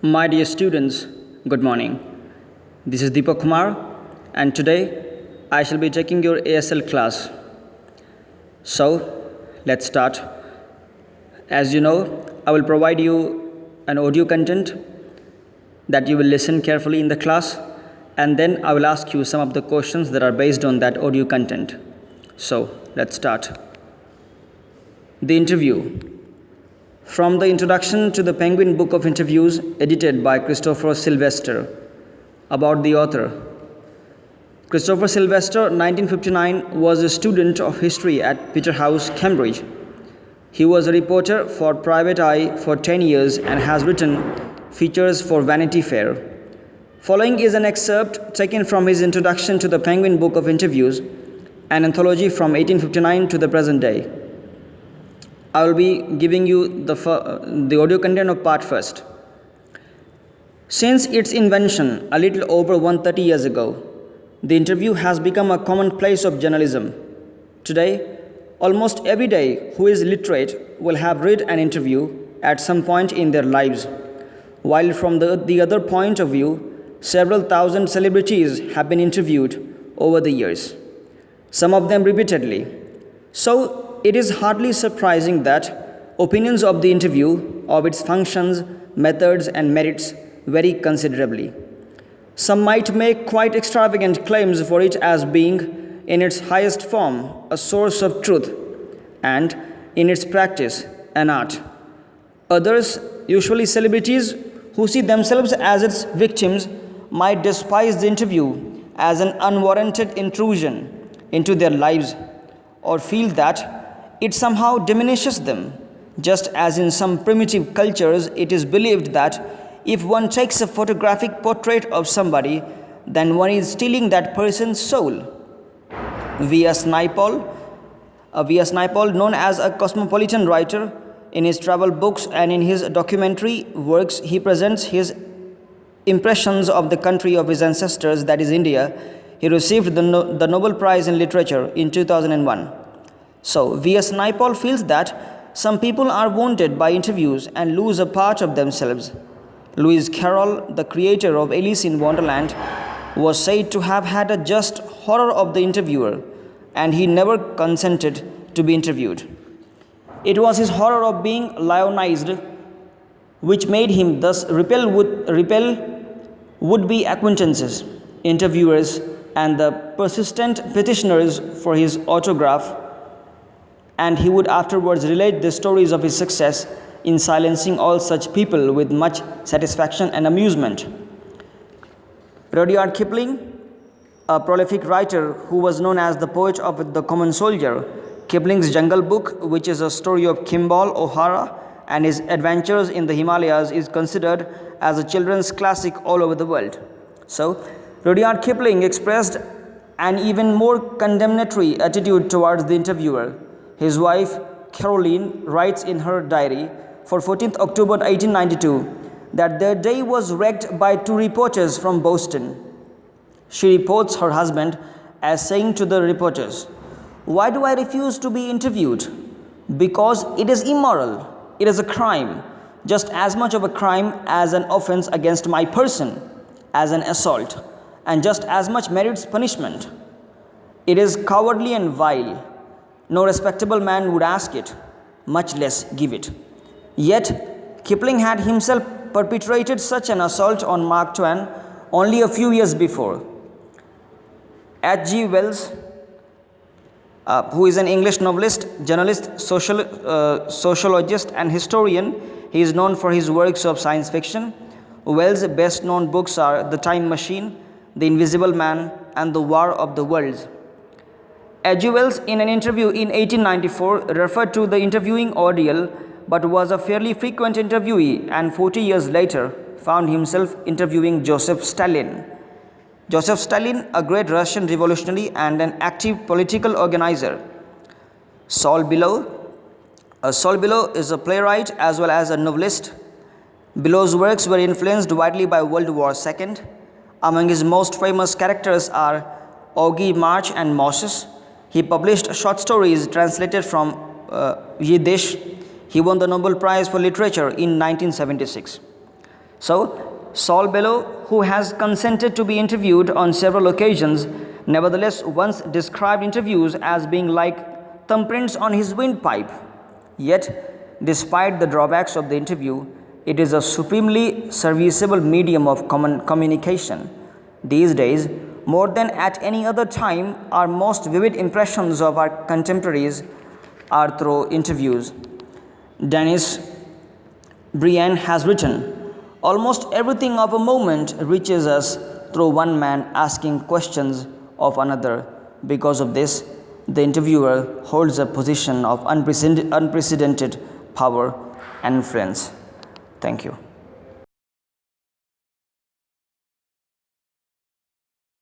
My dear students, good morning. This is Deepak Kumar, and today I shall be taking your ASL class. So, let's start. As you know, I will provide you an audio content that you will listen carefully in the class, and then I will ask you some of the questions that are based on that audio content. So, let's start. The interview. From the introduction to the Penguin Book of Interviews, edited by Christopher Silvester. About the author. Christopher Silvester, 1959, was a student of history at Peterhouse, Cambridge. He was a reporter for Private Eye for 10 years and has written features for Vanity Fair. Following is an excerpt taken from his introduction to the Penguin Book of Interviews, an anthology from 1859 to the present day. I will be giving you the audio content of part first. Since its invention a little over 130 years ago, the interview has become a commonplace of journalism. Today, almost every day who is literate will have read an interview at some point in their lives, while from the other point of view, several thousand celebrities have been interviewed over the years, some of them repeatedly. So, it is hardly surprising that opinions of the interview, of its functions, methods, and merits vary considerably. Some might make quite extravagant claims for it as being, in its highest form, a source of truth, and, in its practice, an art. Others, usually celebrities who see themselves as its victims, might despise the interview as an unwarranted intrusion into their lives, or feel that it somehow diminishes them, just as in some primitive cultures it is believed that if one takes a photographic portrait of somebody, then one is stealing that person's soul. V.S. Naipaul, known as a cosmopolitan writer, in his travel books and in his documentary works, he presents his impressions of the country of his ancestors, that is India. He received the Nobel Prize in Literature in 2001. So, V.S. Naipaul feels that some people are wounded by interviews and lose a part of themselves. Lewis Carroll, the creator of Alice in Wonderland, was said to have had a just horror of the interviewer, and he never consented to be interviewed. It was his horror of being lionized which made him thus repel would-be acquaintances, interviewers, and the persistent petitioners for his autograph, and he would afterwards relate the stories of his success in silencing all such people with much satisfaction and amusement. Rudyard Kipling, a prolific writer who was known as the poet of the common soldier, Kipling's Jungle Book, which is a story of Kimball O'Hara and his adventures in the Himalayas, is considered as a children's classic all over the world. So, Rudyard Kipling expressed an even more condemnatory attitude towards the interviewer. His wife, Caroline, writes in her diary for 14th October 1892 that their day was wrecked by two reporters from Boston. She reports her husband as saying to the reporters, "Why do I refuse to be interviewed? Because it is immoral. It is a crime, just as much of a crime as an offense against my person, as an assault, and just as much merits punishment. It is cowardly and vile. No respectable man would ask it, much less give it." Yet, Kipling had himself perpetrated such an assault on Mark Twain only a few years before. H.G. Wells, who is an English novelist, journalist, sociologist, and historian, he is known for his works of science fiction. Wells' best known books are The Time Machine, The Invisible Man, and The War of the Worlds. H.G. Wells, in an interview in 1894, referred to the interviewing ordeal, but was a fairly frequent interviewee, and 40 years later found himself interviewing Joseph Stalin. Joseph Stalin, a great Russian revolutionary and an active political organizer. Saul Bellow is a playwright as well as a novelist. Bellow's works were influenced widely by World War II. Among his most famous characters are Augie March and Moses. He published short stories translated from Yiddish. He won the Nobel Prize for Literature in 1976. So, Saul Bellow, who has consented to be interviewed on several occasions, nevertheless once described interviews as being like thumbprints on his windpipe. Yet, despite the drawbacks of the interview, it is a supremely serviceable medium of common communication. These days, more than at any other time, our most vivid impressions of our contemporaries are through interviews. Dennis Brian has written, "Almost everything of a moment reaches us through one man asking questions of another. Because of this, the interviewer holds a position of unprecedented power and influence." Thank you.